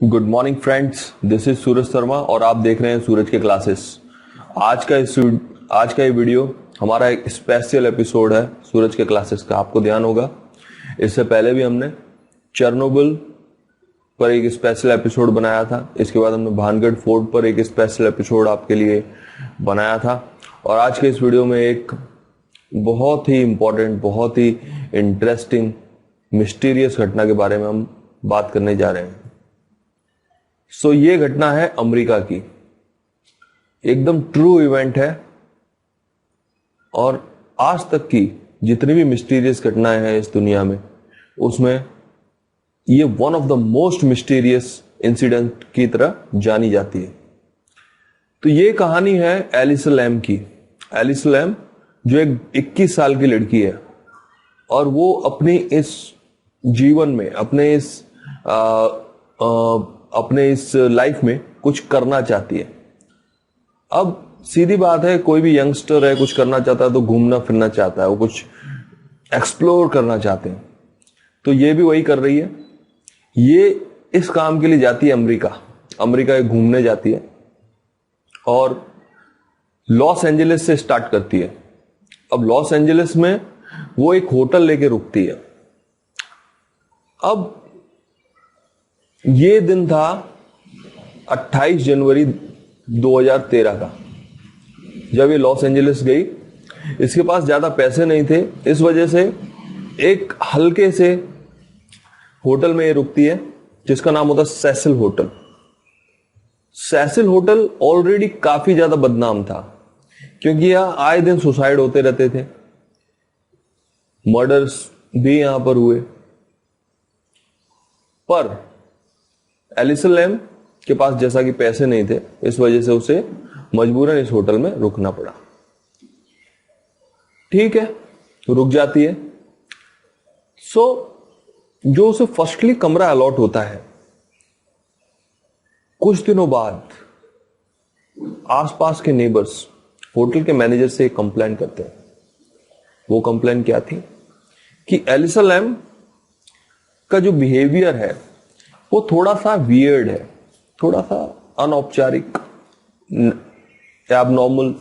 Good morning friends, this is Suraj Sharma और आप देख रहे हैं सूरज के क्लासेस। आज का ये वीडियो हमारा एक स्पेशल एपिसोड है सूरज के क्लासेस का। आपको ध्यान होगा इससे पहले भी हमने चेरनोबिल पर एक स्पेशल एपिसोड बनाया था। इसके बाद हमने भानगढ़ फोर्ट पर एक स्पेशल एपिसोड आपके लिए बनाया था और आज के इस वीडियो में एक बहुत ही इंपॉर्टेंट, बहुत ही इंटरेस्टिंग, मिस्टीरियस घटना के बारे में हम बात करने जा रहे हैं। ये घटना है अमेरिका की, एकदम ट्रू इवेंट है और आज तक की जितनी भी मिस्टीरियस घटनाएं हैं इस दुनिया में, उसमें ये one of the most mysterious incident की तरह जानी जाती है। तो ये कहानी है एलिस लैम की। एलिस लैम जो एक 21 साल की लड़की है और वो अपनी इस जीवन में, अपने इस लाइफ में कुछ करना चाहती है। अब सीधी बात है, कोई भी यंगस्टर है, कुछ करना चाहता है तो घूमना फिरना चाहता है, वो कुछ एक्सप्लोर करना चाहते हैं। तो ये भी वही कर रही है। ये इस काम के लिए जाती है अमेरिका घूमने जाती है और लॉस एंजलिस से स्टार्ट करती है। अब लॉस एंजलिस में वो एक होटल लेके रुकती है। अब ये दिन था 28 जनवरी 2013 का, जब ये लॉस एंजलिस गई। इसके पास ज्यादा पैसे नहीं थे, इस वजह से एक हल्के से होटल में ये रुकती है जिसका नाम होता है Cecil hotel. Cecil hotel already काफी ज्यादा बदनाम था क्योंकि यहां आए दिन सुसाइड होते रहते थे, मर्डर्स भी यहां पर हुए। पर एलिस लैम के पास जैसा कि पैसे नहीं थे, इस वजह से उसे मजबूरन इस होटल में रुकना पड़ा। ठीक है, रुक जाती है। जो उसे फर्स्टली कमरा अलॉट होता है, कुछ दिनों बाद आसपास के नेबर्स होटल के मैनेजर से एक कंप्लेंट करते हैं। वो कंप्लेंट क्या थी कि एलिस लैम का जो बिहेवियर है वो थोड़ा सा वियर्ड है, थोड़ा सा अनौपचारिक, एबनॉर्मल।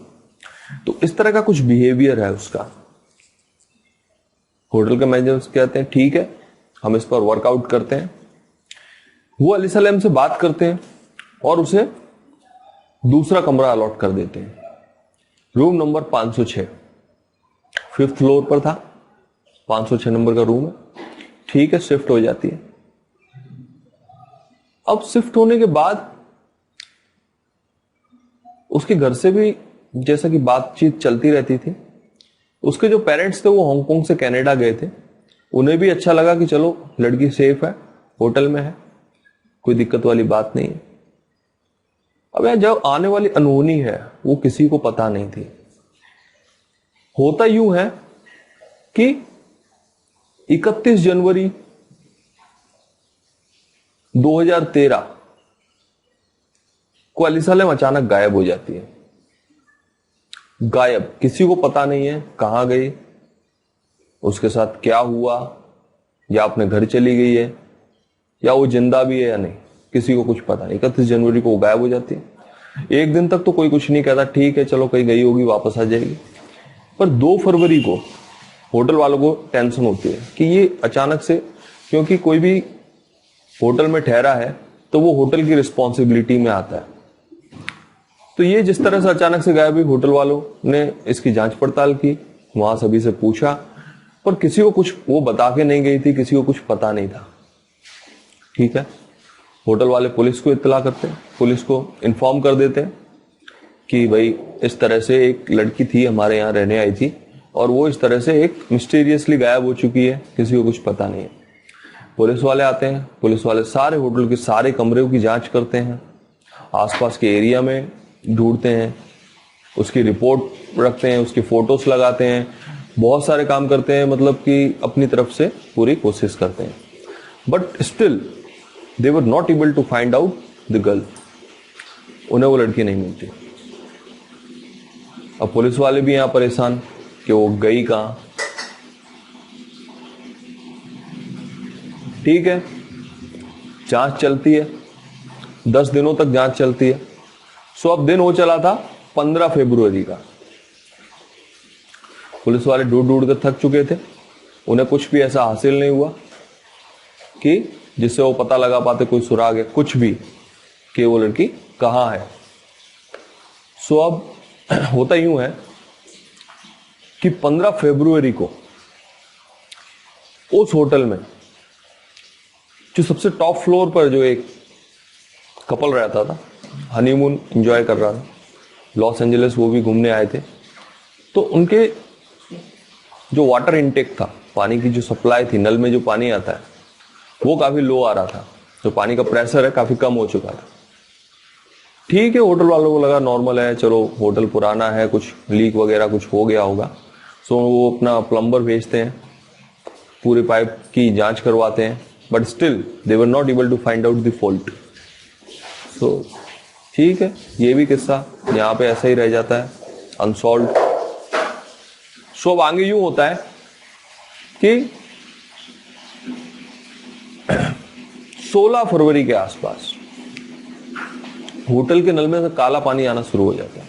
तो इस तरह का कुछ बिहेवियर है उसका। होटल के मैनेजर कहते हैं ठीक है, हम इस पर वर्कआउट करते हैं। वो एलिस लैम से बात करते हैं और उसे दूसरा कमरा अलॉट कर देते हैं। रूम नंबर 506, 5th फ्लोर पर था, 506 नंबर का रूम है। ठीक है, शिफ्ट हो जाती है। अब शिफ्ट होने के बाद उसके घर से भी जैसा कि बातचीत चलती रहती थी। उसके जो पेरेंट्स थे वो हांगकांग से कनाडा गए थे। उन्हें भी अच्छा लगा कि चलो लड़की सेफ है, होटल में है, कोई दिक्कत वाली बात नहीं है। अब यहां जब आने वाली अनहोनी है वो किसी को पता नहीं थी। होता यूं है कि 31 जनवरी 2013 को एलिस लैम अचानक गायब हो जाती है। गायब, किसी को पता नहीं है कहां गई, उसके साथ क्या हुआ, या अपने घर चली गई है, या वो जिंदा भी है या नहीं, किसी को कुछ पता नहीं। 31 जनवरी को वो गायब हो जाती है। एक दिन तक तो कोई कुछ नहीं कहता, ठीक है चलो कहीं गई होगी, वापस आ जाएगी। पर 2 फरवरी को होटल वालों को टेंशन होती है कि ये अचानक से, क्योंकि कोई भी होटल में ठहरा है तो वो होटल की रिस्पॉन्सिबिलिटी में आता है। तो ये जिस तरह से अचानक से गायब हुई, होटल वालों ने इसकी जांच पड़ताल की, वहां सभी से पूछा, पर किसी को कुछ वो बता के नहीं गई थी, किसी को कुछ पता नहीं था। ठीक है, होटल वाले पुलिस को इत्तला करते हैं, पुलिस को इन्फॉर्म कर देते हैं कि भाई इस तरह से एक लड़की थी, हमारे यहाँ रहने आई थी और वो इस तरह से एक मिस्टीरियसली गायब हो चुकी है, किसी को कुछ पता नहीं है। पुलिस वाले आते हैं, पुलिस वाले सारे होटल के सारे कमरों की जांच करते हैं, आसपास के एरिया में ढूंढते हैं, उसकी रिपोर्ट रखते हैं, उसकी फोटोज लगाते हैं, बहुत सारे काम करते हैं, मतलब कि अपनी तरफ से पूरी कोशिश करते हैं। But still they were not able to find out the girl. उन्हें वो लड़की नहीं मिलती। अब पुलिस वाले भी यहां परेशान कि वो गई कहां। ठीक है, जांच चलती है, 10 दिनों तक जांच चलती है। सो अब दिन वो चला था 15 फरवरी का। पुलिस वाले ढूंढ ढूंढ कर थक चुके थे, उन्हें कुछ भी ऐसा हासिल नहीं हुआ कि जिससे वो पता लगा पाते, कोई सुराग है, कुछ भी, कि वो लड़की कहां है। सो अब होता यूं है कि 15 फरवरी को उस होटल में जो सबसे टॉप फ्लोर पर जो एक कपल रहता था, हनीमून एंजॉय कर रहा था, लॉस एंजलिस वो भी घूमने आए थे, तो उनके जो वाटर इनटेक था, पानी की जो सप्लाई थी, नल में जो पानी आता है वो काफी लो आ रहा था, जो पानी का प्रेशर है काफी कम हो चुका था। ठीक है, होटल वालों को लगा नॉर्मल है, चलो होटल पुराना है, कुछ लीक वगैरह कुछ हो गया होगा। सो वो अपना प्लम्बर भेजते हैं, पूरे पाइप की जांच करवाते हैं, but still they were not able to find out the fault. So ठीक है, ये भी किस्सा यहाँ पे ऐसा ही रह जाता है अनसॉल्व। सो अब आगे यूं होता है कि 16 फरवरी के आसपास होटल के नल में से काला पानी आना शुरू हो जाता है।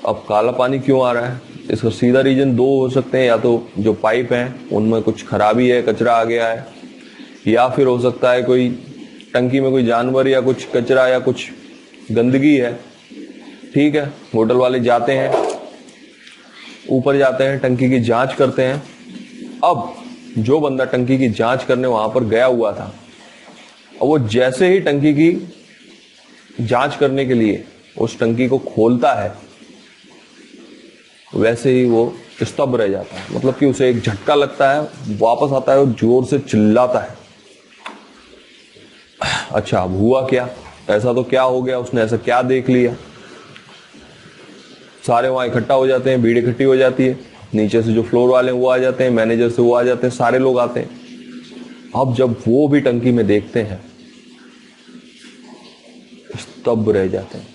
अब काला पानी क्यों आ रहा है, इसका सीधा रीजन दो हो सकते हैं, या तो जो पाइप हैं उनमें कुछ खराबी है, कचरा आ गया है, या फिर हो सकता है कोई टंकी में कोई जानवर या कुछ कचरा या कुछ गंदगी है। ठीक है, होटल वाले जाते हैं, ऊपर जाते हैं, टंकी की जांच करते हैं। अब जो बंदा टंकी की जांच करने वहां पर गया हुआ था, और वो जैसे ही टंकी की जांच करने के लिए उस टंकी को खोलता है, वैसे ही वो स्तब्ध रह जाता है। मतलब कि उसे एक झटका लगता है, वापस आता है और जोर से चिल्लाता है, अच्छा अब हुआ क्या, ऐसा तो क्या हो गया, उसने ऐसा क्या देख लिया। सारे वहां इकट्ठा हो जाते हैं, भीड़ इकट्ठी हो जाती है, नीचे से जो फ्लोर वाले हैं वो आ जाते हैं, मैनेजर से वो आ जाते हैं, सारे लोग आते हैं। अब जब वो भी टंकी में देखते हैं, स्तब्ध रह जाते हैं,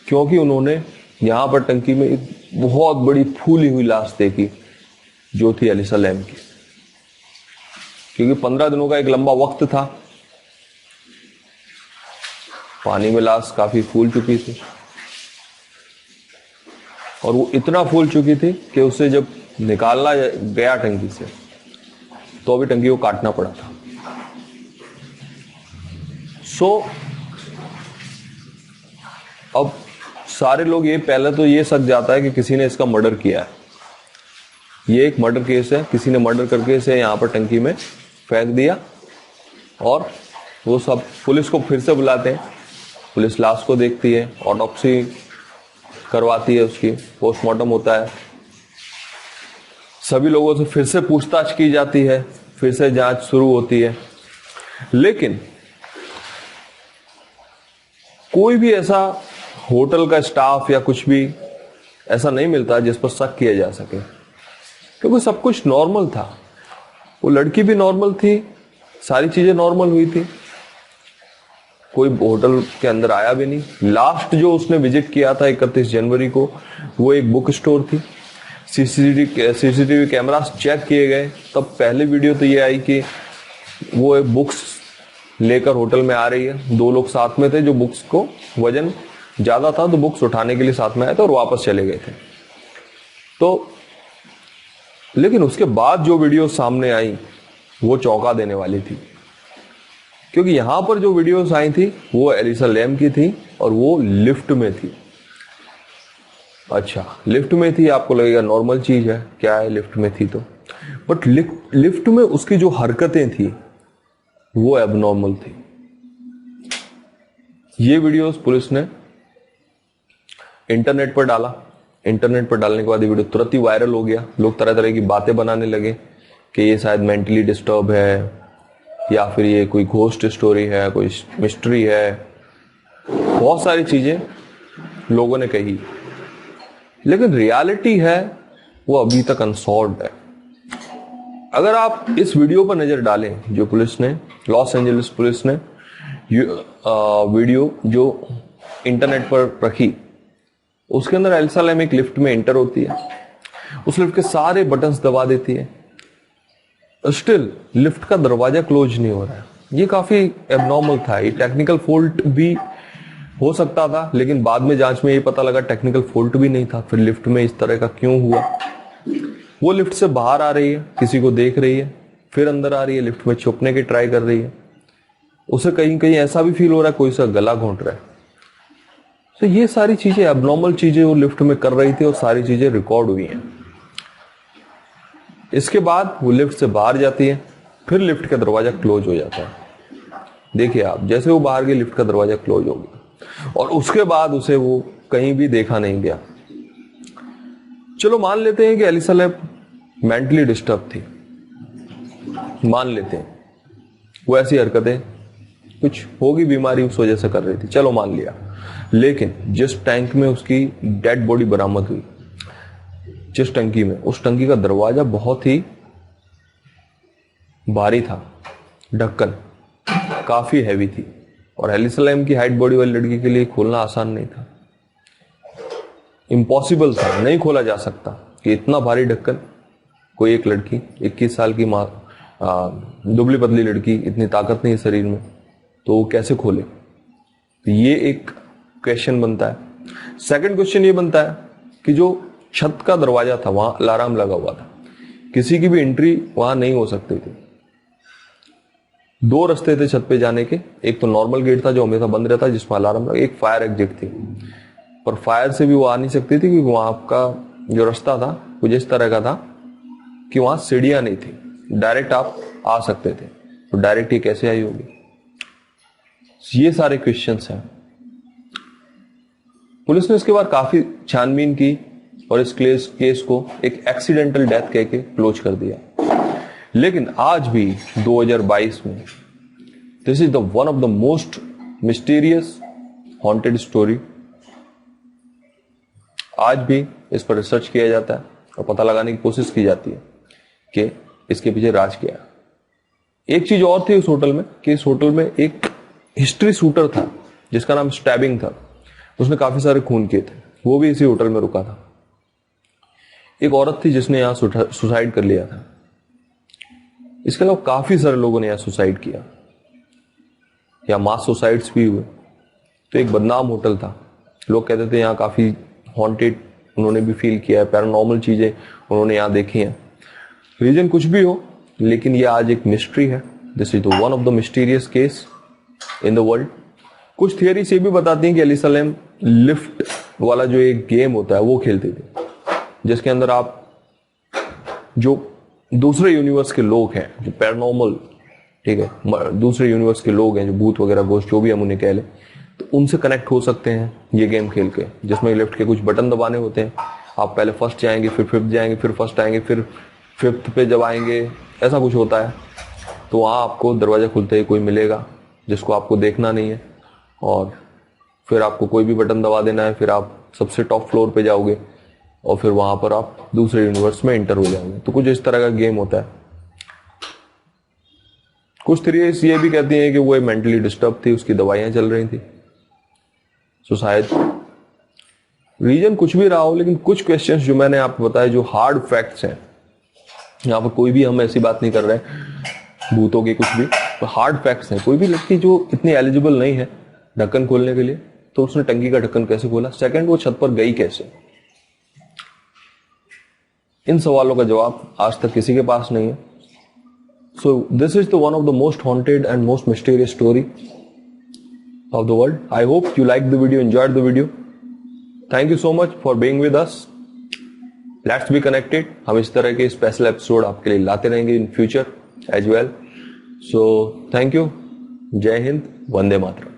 क्योंकि उन्होंने यहां पर टंकी में एक बहुत बड़ी फूली हुई लाश देखी, जो थी एलिसा लैम की। क्योंकि 15 दिनों का एक लंबा वक्त था, पानी में लाश काफी फूल चुकी थी, और वो इतना फूल चुकी थी कि उसे जब निकालना गया टंकी से, तो अभी टंकी को काटना पड़ा था। सो अब सारे लोग ये, पहले तो ये शक जाता है कि किसी ने इसका मर्डर किया है, ये एक मर्डर केस है, किसी ने मर्डर करके इसे यहां पर टंकी में फेंक दिया। और वो सब पुलिस को फिर से बुलाते हैं, पुलिस लाश को देखती है, ऑटोप्सी करवाती है, उसकी पोस्टमार्टम होता है, सभी लोगों से फिर से पूछताछ की जाती है, फिर से जांच शुरू होती है। लेकिन कोई भी ऐसा होटल का स्टाफ या कुछ भी ऐसा नहीं मिलता जिस पर शक किया जा सके, क्योंकि सब कुछ नॉर्मल था, वो लड़की भी नॉर्मल थी, सारी चीजें नॉर्मल हुई थी, कोई होटल के अंदर आया भी नहीं। लास्ट जो उसने विजिट किया था 31 जनवरी को, वो एक बुक स्टोर थी। सीसीटीवी कैमरास चेक किए गए, तब पहले वीडियो तो ये आई कि वो एक बुक्स लेकर होटल में आ रही है, दो लोग साथ में थे, जो बुक्स को वजन ज्यादा था तो बुक्स उठाने के लिए साथ में आए थे और वापस चले गए थे। तो लेकिन उसके बाद जो वीडियो सामने आई वो चौंका देने वाली थी, क्योंकि यहां पर जो वीडियोस आई थी वो एलिसा लैम की थी, और वो लिफ्ट में थी। अच्छा, लिफ्ट में थी, आपको लगेगा नॉर्मल चीज है, क्या है लिफ्ट में थी तो, बट लिफ्ट में उसकी जो हरकतें थी वो एबनॉर्मल थी। ये वीडियोस पुलिस ने इंटरनेट पर डाला, इंटरनेट पर डालने के बाद ये वीडियो तुरंत ही वायरल हो गया। लोग तरह तरह की बातें बनाने लगे कि ये शायद मेंटली डिस्टर्ब है, या फिर ये कोई घोस्ट स्टोरी है, कोई मिस्ट्री है, बहुत सारी चीजें लोगों ने कही। लेकिन रियलिटी है वो अभी तक अनसॉल्व्ड है। अगर आप इस वीडियो पर नजर डालें, जो पुलिस ने, लॉस एंजलिस पुलिस ने वीडियो जो इंटरनेट पर रखी, उसके अंदर एलिसा लैम एक लिफ्ट में एंटर होती है, उस लिफ्ट के सारे बटन्स दबा देती है, स्टिल लिफ्ट का दरवाजा क्लोज नहीं हो रहा है। ये काफी एबनॉर्मल था। ये टेक्निकल फॉल्ट भी हो सकता था, लेकिन बाद में जांच में ये पता लगा टेक्निकल फॉल्ट भी नहीं था। फिर लिफ्ट में इस तरह का क्यों हुआ? वो लिफ्ट से बाहर आ रही है, किसी को देख रही है, फिर अंदर आ रही है, लिफ्ट में छुपने की ट्राई कर रही है। उसे कहीं कहीं ऐसा भी फील हो रहा है कोई सा गला घोंट रहा है। तो ये सारी चीजें, एबनॉर्मल चीजें वो लिफ्ट में कर रही थी और सारी चीजें रिकॉर्ड हुई हैं। इसके बाद वो लिफ्ट से बाहर जाती है, फिर लिफ्ट का दरवाजा क्लोज हो जाता है। देखिए आप, जैसे वो बाहर गई लिफ्ट का दरवाजा क्लोज हो गया और उसके बाद उसे वो कहीं भी देखा नहीं गया। चलो मान लेते हैं कि एलिसा लैम मेंटली डिस्टर्ब थी, मान लेते हैं वो ऐसी हरकतें कुछ होगी, बीमारी उस वजह से कर रही थी, चलो मान लिया। लेकिन जिस टैंक में उसकी डेड बॉडी बरामद हुई, जिस टंकी में, उस टंकी का दरवाजा बहुत ही भारी था, ढक्कन काफी हैवी थी और एलिसा लैम की हाइट बॉडी वाली लड़की के लिए खोलना आसान नहीं था, इम्पॉसिबल था, नहीं खोला जा सकता कि इतना भारी ढक्कन कोई एक लड़की 21 साल की माँ, दुबली पतली लड़की, इतनी ताकत नहीं है शरीर में, तो वो कैसे खोले? तो ये एक क्वेश्चन बनता है। सेकंड क्वेश्चन ये बनता है कि जो छत का दरवाजा था वहां अलार्म लगा हुआ था, किसी की भी एंट्री वहां नहीं हो सकती थी। दो रास्ते थे छत पे जाने के, एक तो नॉर्मल गेट था जो हमेशा बंद रहता जिसमें अलार्म लगा, एक फायर एग्जिट थी, पर फायर से भी वो आ नहीं सकती थी क्योंकि वहां आपका जो रास्ता था कुछ इस तरह का था कि वहां सीढ़ियां नहीं थी, डायरेक्ट आप आ सकते थे। तो डायरेक्ट ये कैसे आई होगी? ये सारे क्वेश्चंस हैं। पुलिस ने इसके बाद काफी छानबीन की और इस केस को एक एक्सीडेंटल डेथ कह के क्लोज कर दिया। लेकिन आज भी 2022 में this is the one of the most mysterious haunted story. आज भी इस पर रिसर्च किया जाता है और पता लगाने की कोशिश की जाती है कि इसके पीछे राज क्या है। एक चीज और थी उस होटल में कि इस होटल में एक हिस्ट्री शूटर था जिसका नाम स्टैबिंग था, उसने काफी सारे खून किए थे, वो भी इसी होटल में रुका था। एक औरत थी जिसने यहां सुसाइड कर लिया था। इसके अलावा काफी सारे लोगों ने यहां सुसाइड किया या मास सुसाइड्स भी हुए। तो एक बदनाम होटल था, लोग कहते थे यहां काफी हॉन्टेड उन्होंने भी फील किया है, पैरानॉर्मल चीजें उन्होंने यहां देखी हैं। रीजन कुछ भी हो, लेकिन ये आज एक मिस्ट्री है। This is the one of the mysterious case in the world. कुछ थियरीज ये भी बताती हैं कि एलिसा लैम लिफ्ट वाला जो एक गेम होता है वो खेलते थे, जिसके अंदर आप जो दूसरे यूनिवर्स के लोग हैं, जो पैरानॉर्मल, ठीक है, दूसरे यूनिवर्स के लोग हैं, जो भूत वगैरह घोस्ट जो भी हम उन्हें कह लें, तो उनसे कनेक्ट हो सकते हैं ये गेम खेल के, जिसमें लिफ्ट के कुछ बटन दबाने होते हैं। आप पहले फर्स्ट जाएंगे, फिर फिफ्थ जाएंगे, फिर फर्स्ट आएंगे, फिर फिफ्थ पे जब आएंगे, ऐसा कुछ होता है। तो वहाँ आपको दरवाजा खुलते ही कोई मिलेगा जिसको आपको देखना नहीं है, और फिर आपको कोई भी बटन दबा देना है, फिर आप सबसे टॉप फ्लोर पे जाओगे और फिर वहां पर आप दूसरे यूनिवर्स में एंटर हो जाओगे। तो कुछ इस तरह का गेम होता है। कुछ थ्योरीज ये भी कहती हैं कि वो मेंटली डिस्टर्ब थी, उसकी दवाइयां चल रही थी, तो शायद रीजन कुछ भी रहा हो। लेकिन कुछ क्वेश्चंस जो मैंने आपको बताए, जो हार्ड फैक्ट्स हैं, यहाँ पर कोई भी हम ऐसी बात नहीं कर रहे हैं भूतों की, कुछ भी तो हार्ड फैक्ट्स हैं। कोई भी लड़की जो इतनी एलिजिबल नहीं है ढक्कन खोलने के लिए, तो उसने टंकी का ढक्कन कैसे खोला? सेकंड, वो छत पर गई कैसे? इन सवालों का जवाब आज तक किसी के पास नहीं है। So this is the one of the most haunted and most mysterious story of the world. I hope you liked the video, enjoyed the video. Thank you so much for being with us. Let's be connected. हम इस तरह के special episode आपके लिए लाते रहेंगे in future as well. So thank you. जय हिंद, वंदे मातरम.